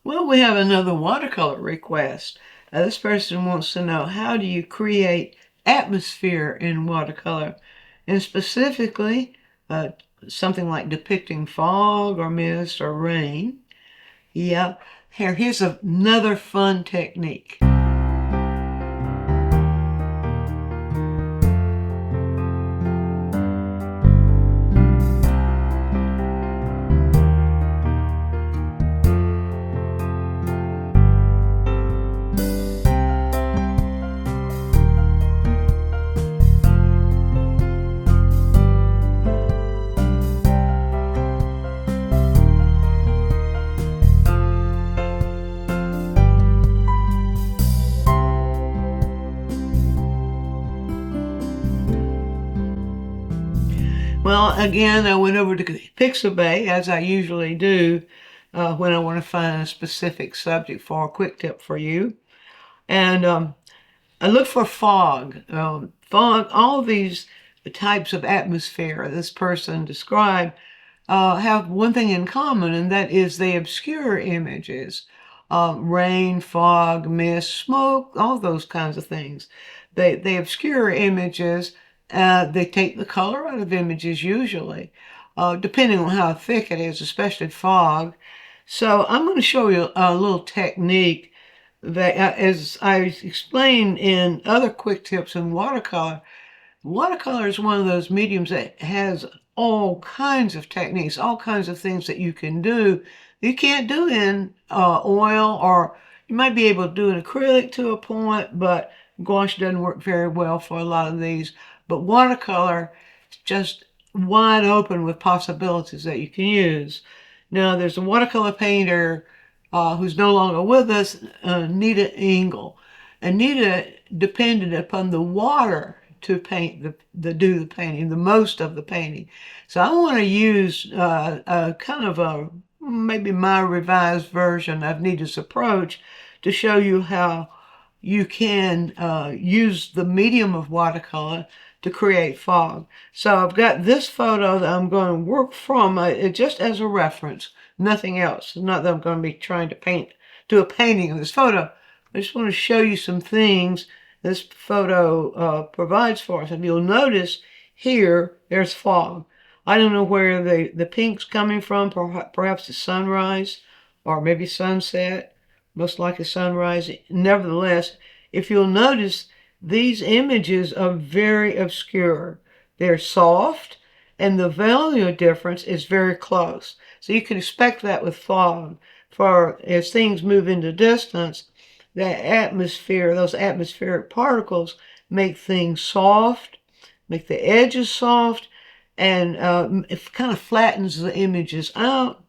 Well, we have another watercolor request. This person wants to know, how do you create atmosphere in watercolor? And specifically, uh, something like depicting fog or mist or rain. Yeah, here's another fun technique. Well, again, I went over to Pixabay, as I usually do when I want to find a specific subject for a quick tip for you. And I look for fog. Fog, all of these types of atmosphere this person described have one thing in common, and that is they obscure images. Rain, fog, mist, smoke, all those kinds of things. They obscure images. They take the color out of images usually, depending on how thick it is, especially fog. So I'm going to show you a little technique that, as I explained in other quick tips in watercolor, watercolor is one of those mediums that has all kinds of techniques, all kinds of things that you can do you can't do in oil, or you might be able to do an acrylic to a point, but gouache doesn't work very well for a lot of these. But watercolor is just wide open with possibilities that you can use. Now, there's a watercolor painter who's no longer with us, Nita Engel. Anita depended upon the water to paint do the painting, the most of the painting. So I want to use a kind of a maybe my revised version of Nita's approach to show you how you can use the medium of watercolor to create fog. So I've got this photo that I'm going to work from just as a reference, nothing else. It's not that I'm going to be trying to do a painting of this photo. I just want to show you some things this photo provides for us. And you'll notice here, there's fog. I don't know where the pink's coming from, perhaps the sunrise or maybe sunset, most likely sunrise. Nevertheless, if you'll notice, these images are very obscure. They're soft, and the value difference is very close. So you can expect that with fog. For as things move into distance, the atmosphere, those atmospheric particles make things soft, make the edges soft, and it kind of flattens the images out.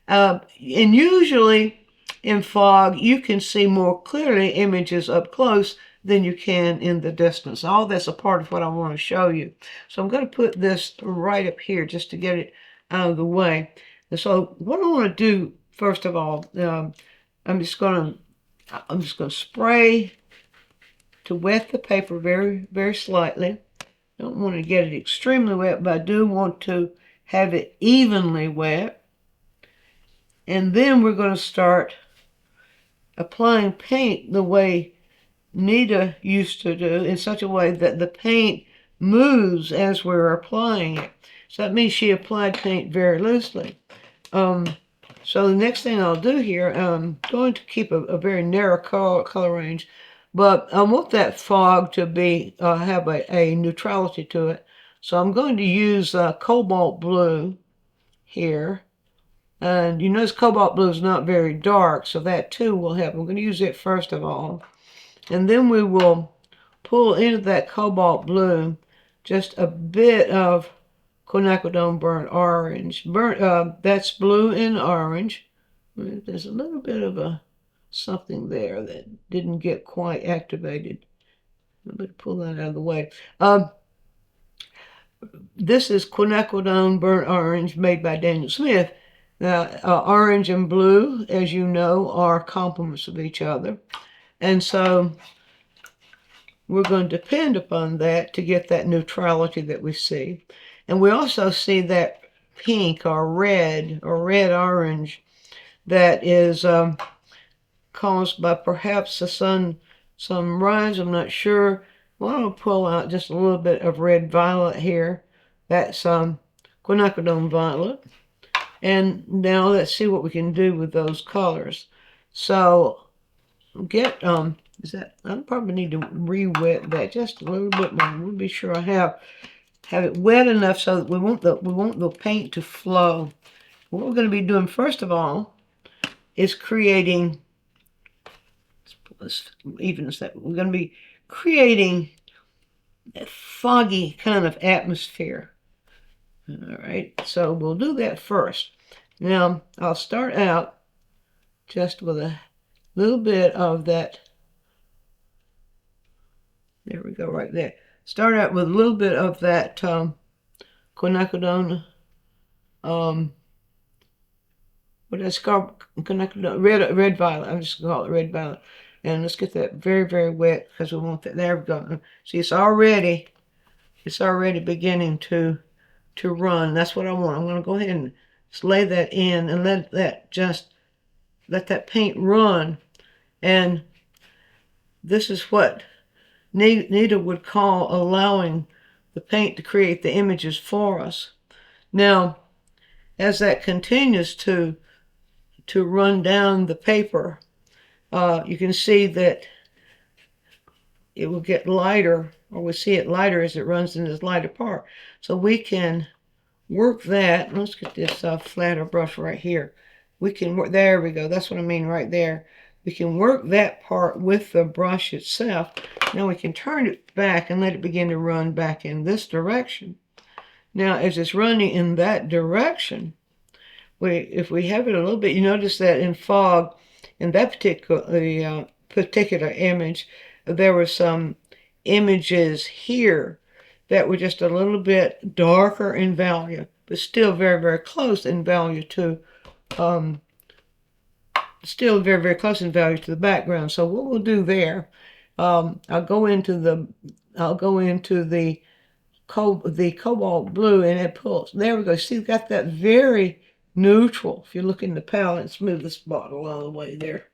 And usually in fog, you can see more clearly images up close than you can in the distance. All that's a part of what I want to show you. So I'm going to put this right up here just to get it out of the way. And so what I want to do, first of all, I'm just going to spray to wet the paper very, very slightly. Don't want to get it extremely wet, but I do want to have it evenly wet. And then we're going to start applying paint the way Nita used to do, in such a way that the paint moves as we're applying it. So that means she applied paint very loosely. So the next thing I'll do here, I'm going to keep a very narrow color range, but I want that fog to be have a neutrality to it. So I'm going to use cobalt blue here. And you notice cobalt blue is not very dark, so that too will help. I'm going to use it first of all. And then we will pull into that cobalt blue just a bit of quinacridone burnt orange. That's blue and orange. There's a little bit of something there that didn't get quite activated. Let me pull that out of the way. This is quinacridone burnt orange made by Daniel Smith. Now, orange and blue, as you know, are complements of each other. And so we're going to depend upon that to get that neutrality that we see. And we also see that pink or red orange that is caused by perhaps the sunrise. I'm not sure. Well, I'm going to pull out just a little bit of red violet here. That's quinacridone violet. And now let's see what we can do with those colors. So get is that, I probably need to re-wet that just a little bit more. We'll be sure I have it wet enough so that we want the paint to flow. What we're going to be doing first of all is creating, let's even that, we're going to be creating a foggy kind of atmosphere. All right, so we'll do that first. Now I'll start out just with a little bit of that. There we go, right there. Start out with a little bit of that quinacridone, what is it called? Red violet. I'm just going to call it red violet. And let's get that very, very wet because we want that. There we go. See, it's already beginning to run. That's what I want. I'm going to go ahead and just lay that in and let that paint run. And this is what Nita would call allowing the paint to create the images for us. Now, as that continues to run down the paper, you can see that it will get lighter, or we see it lighter as it runs in this lighter part. So we can work that. Let's get this flatter brush right here. We can work, there we go, that's what I mean right there. We can work that part with the brush itself. Now we can turn it back and let it begin to run back in this direction. Now as it's running in that direction, if we have it a little bit, you notice that in fog, in that particular image, there were some images here that were just a little bit darker in value, but still very, very close in value to, still very, very close in value to the background. So what we'll do there, I'll go into the cobalt blue, and it pulls. There we go. See, we've got that very neutral. If you look in the palette, let's move this bottle out of the way there.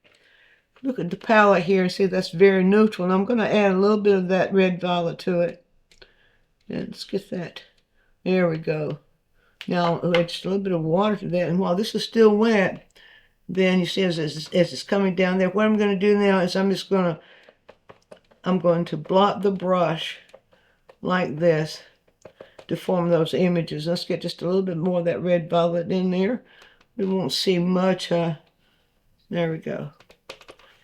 Look at the palette here and see that's very neutral. And I'm going to add a little bit of that red violet to it. And let's get that. There we go. Now I'll add just a little bit of water to that. And while this is still wet, then you see as it's coming down there, what I'm going to do now is I'm going to blot the brush like this to form those images. Let's get just a little bit more of that red violet in there. We won't see much. There we go.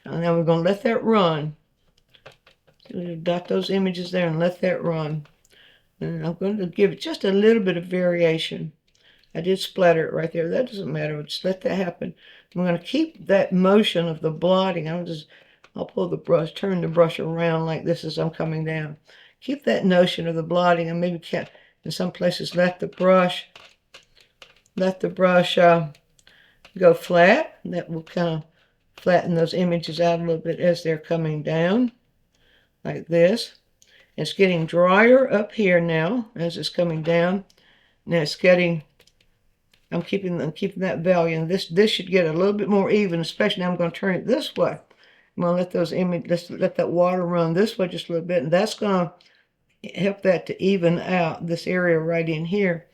And now we're going to let that run. So dot those images there and let that run. And I'm going to give it just a little bit of variation. I did splatter it right there. That doesn't matter. Just let that happen. I'm going to keep that motion of the blotting. I'll pull the brush, turn the brush around like this as I'm coming down. Keep that notion of the blotting, and maybe in some places let the brush go flat. That will kind of flatten those images out a little bit as they're coming down like this. It's getting drier up here now as it's coming down. Now it's getting, I'm keeping that value, and this should get a little bit more even, especially now I'm going to turn it this way. I'm going to let those images, let that water run this way just a little bit, and that's going to help that to even out. This area right in here,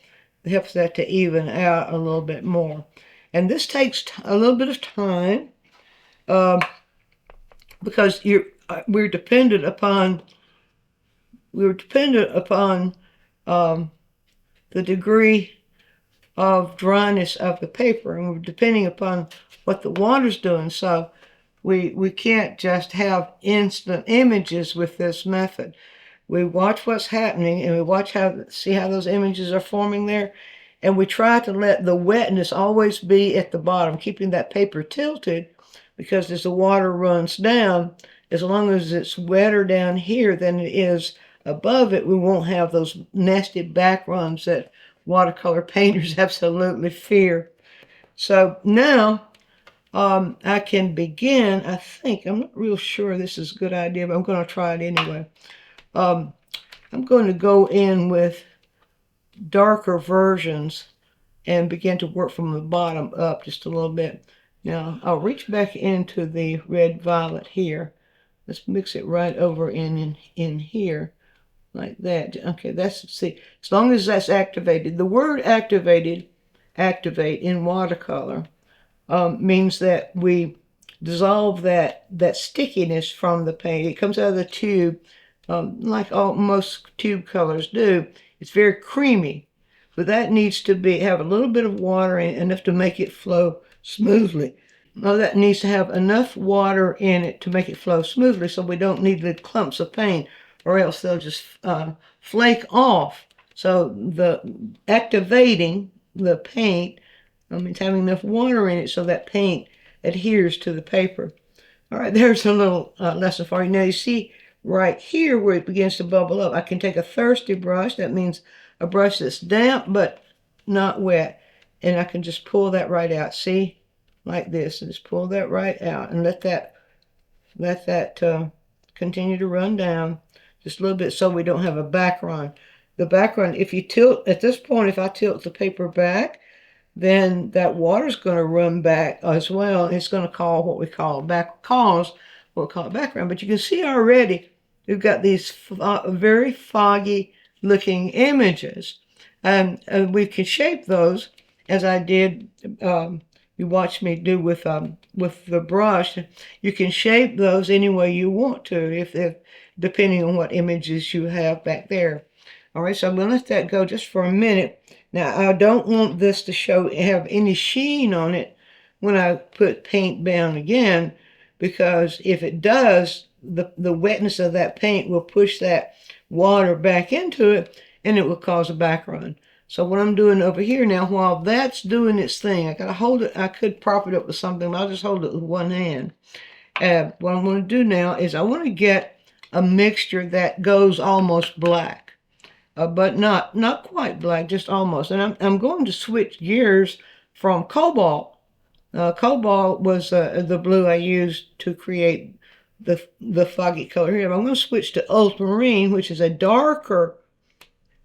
it helps that to even out a little bit more. And this takes a little bit of time because we're dependent upon the degree of dryness of the paper, and we're depending upon what the water's doing. So we can't just have instant images with this method. We watch what's happening, and we watch see how those images are forming there, and we try to let the wetness always be at the bottom, keeping that paper tilted, because as the water runs down, as long as it's wetter down here than it is above it, we won't have those nasty back runs that watercolor painters absolutely fear. So now I can begin. I think, I'm not real sure this is a good idea, but I'm going to try it anyway. I'm going to go in with darker versions and begin to work from the bottom up just a little bit. Now I'll reach back into the red violet here. Let's mix it right over in here like that. Okay, that's, see, as long as that's activated. The word activate in watercolor means that we dissolve that stickiness from the paint. It comes out of the tube, like most tube colors do. It's very creamy, but that needs to have a little bit of water in it, enough to make it flow smoothly. Well, that needs to have enough water in it to make it flow smoothly, so we don't need the clumps of paint, or else they'll just flake off. So the activating the paint, it's having enough water in it so that paint adheres to the paper. All right, there's a little lesson for you. Now you see right here where it begins to bubble up, I can take a thirsty brush. That means a brush that's damp but not wet. And I can just pull that right out. See? Like this. And just pull that right out and let that continue to run down just a little bit so we don't have a background. The background, if you tilt, at this point, if I tilt the paper back, then that water's going to run back as well. It's going to call what we call background. But you can see already we've got these very foggy looking images. And we can shape those as I did, you watched me do with the brush. You can shape those any way you want to, depending on what images you have back there. All right, so I'm going to let that go just for a minute. Now, I don't want this to have any sheen on it when I put paint down again, because if it does, the wetness of that paint will push that water back into it, and it will cause a background. So what I'm doing over here now, while that's doing its thing, I got to hold it. I could prop it up with something, but I'll just hold it with one hand. What I'm going to do now is I want to get a mixture that goes almost black. But not quite black, just almost. And I'm going to switch gears from cobalt. Cobalt was the blue I used to create the foggy color here. But I'm going to switch to ultramarine, which is a darker,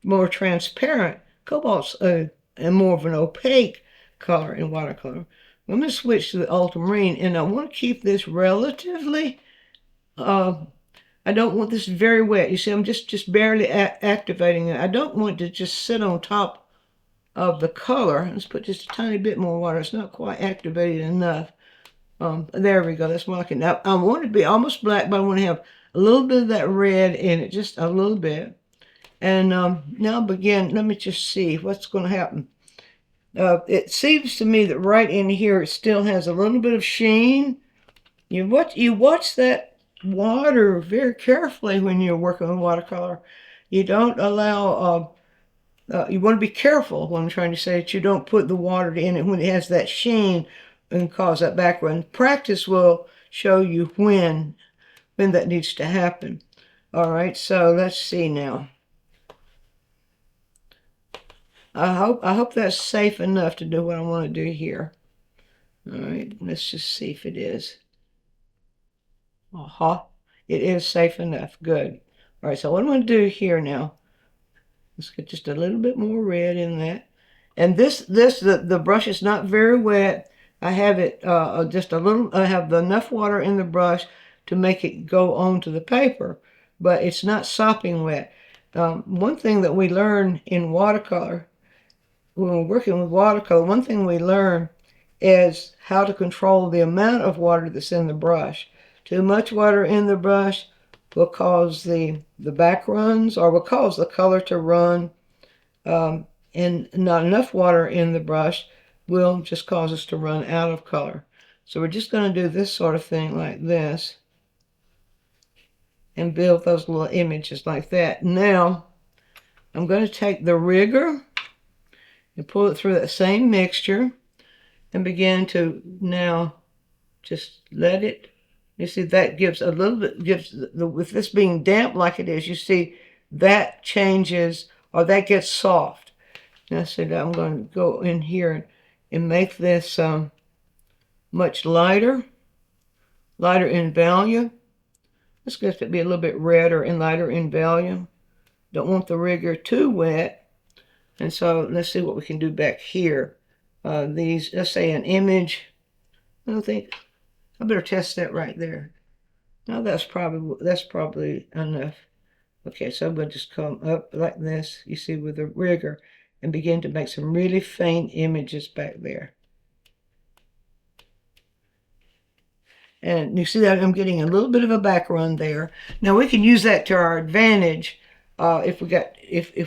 more transparent. Cobalt's more of an opaque color in watercolor. I'm going to switch to the ultramarine, and I want to keep this relatively I don't want this very wet. You see, I'm just barely activating it. I don't want to just sit on top of the color. Let's put just a tiny bit more water. It's not quite activated enough. There we go. That's more like it. Now, I want it to be almost black, but I want to have a little bit of that red in it, just a little bit. And now begin. Let me just see what's going to happen. It seems to me that right in here, it still has a little bit of sheen. You watch that water very carefully when you're working with watercolor. You don't allow, you want to be careful, what I'm trying to say, that you don't put the water in it when it has that sheen and cause that background. Practice will show you when that needs to happen. All right, so let's see now. I hope that's safe enough to do what I want to do here. All right, let's just see if it is. It is safe enough. Good. All right, so what I'm going to do here now, let's get just a little bit more red in that. And the brush is not very wet. I have it just a little, I have enough water in the brush to make it go onto the paper, but it's not sopping wet. One thing that we learn in watercolor, when we're working with watercolor, one thing we learn is how to control the amount of water that's in the brush. Too much water in the brush will cause the back runs, or will cause the color to run, and not enough water in the brush will just cause us to run out of color. So we're just going to do this sort of thing like this and build those little images like that. Now I'm going to take the rigger and pull it through that same mixture and begin to now just let it. You see, that gives a little bit, with this being damp like it is, you see that changes, or that gets soft. Now, see, I'm going to go in here and make this much lighter in value. This gets to be a little bit redder and lighter in value. Don't want the rigger too wet. And so let's see what we can do back here. Let's say an image I don't think, I better test that right there. Now that's probably enough. Okay, so I'm going to just come up like this, you see, with a rigger, and begin to make some really faint images back there. And you see that I'm getting a little bit of a background there. Now we can use that to our advantage if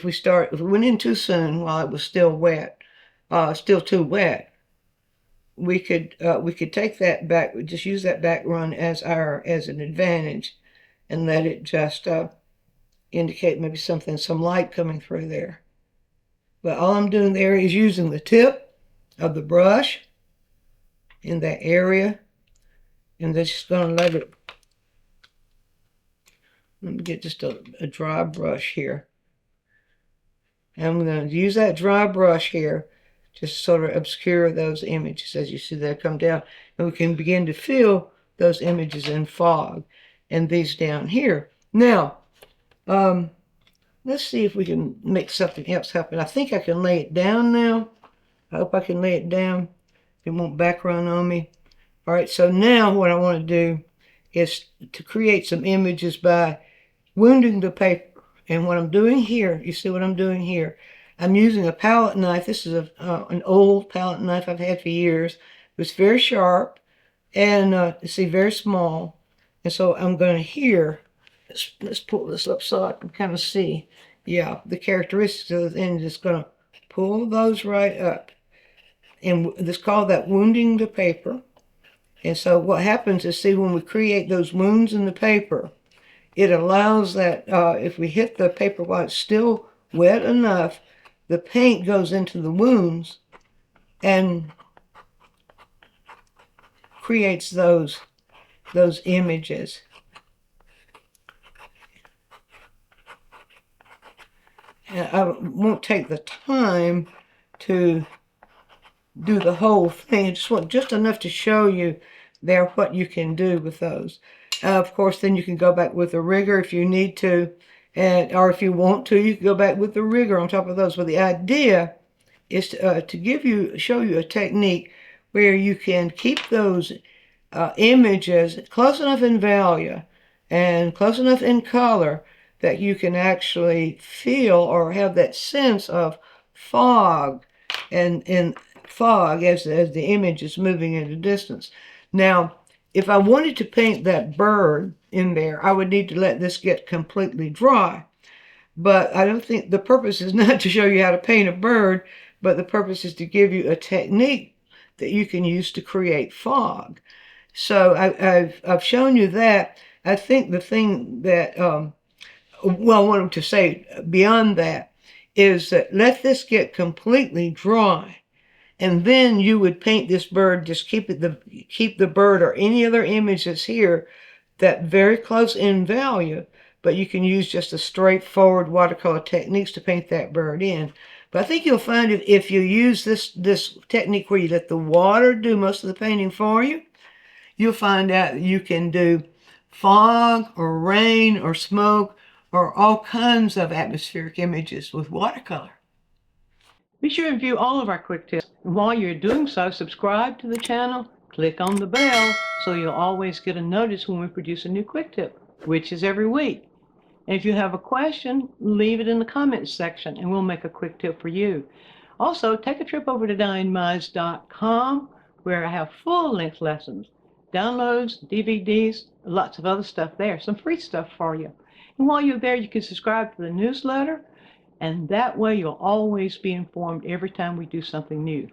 we went in too soon while it was still wet, still too wet. We could take that back, just use that background as an advantage, and let it just indicate maybe some light coming through there. But all I'm doing there is using the tip of the brush in that area, and just going to let me get just a dry brush here. And I'm going to use that dry brush here just sort of obscure those images as you see that come down. And we can begin to fill those images in fog and these down here. Now, let's see if we can make something else happen. I think I can lay it down now. I hope I can lay it down. It won't background on me. All right, so now what I want to do is to create some images by wounding the paper. And what I'm doing here, you see what I'm doing here? I'm using a palette knife. This is an old palette knife I've had for years. It's very sharp and you see, very small. And so I'm going to here, let's pull this up so I can kind of see, yeah, the characteristics of the thing. Just going to pull those right up. And it's called that wounding the paper. And so what happens is, see, when we create those wounds in the paper, it allows that if we hit the paper while it's still wet enough, the paint goes into the wounds and creates those images. And I won't take the time to do the whole thing. I just want just enough to show you there what you can do with those. Of course, then you can go back with the rigger if you need to, or if you want to, you can go back with the rigger on top of those. But the idea is to show you a technique where you can keep those images close enough in value and close enough in color that you can actually feel or have that sense of fog and fog as the image is moving in the distance. Now, if I wanted to paint that bird in there, I would need to let this get completely dry. But I don't think the purpose is not to show you how to paint a bird, but the purpose is to give you a technique that you can use to create fog. So I've shown you that. I think the thing that, well, I wanted to say beyond that is that let this get completely dry. And then you would paint this bird, just keep the bird or any other image that's here that very close in value, but you can use just a straightforward watercolor techniques to paint that bird in. But I think you'll find if you use this technique where you let the water do most of the painting for you, you'll find out that you can do fog or rain or smoke or all kinds of atmospheric images with watercolor. Be sure to view all of our quick tips. And while you're doing so, subscribe to the channel, click on the bell so you'll always get a notice when we produce a new quick tip, which is every week. And if you have a question, leave it in the comments section and we'll make a quick tip for you. Also, take a trip over to DianeMize.com where I have full-length lessons, downloads, DVDs, lots of other stuff there, some free stuff for you. And while you're there, you can subscribe to the newsletter, and that way you'll always be informed every time we do something new.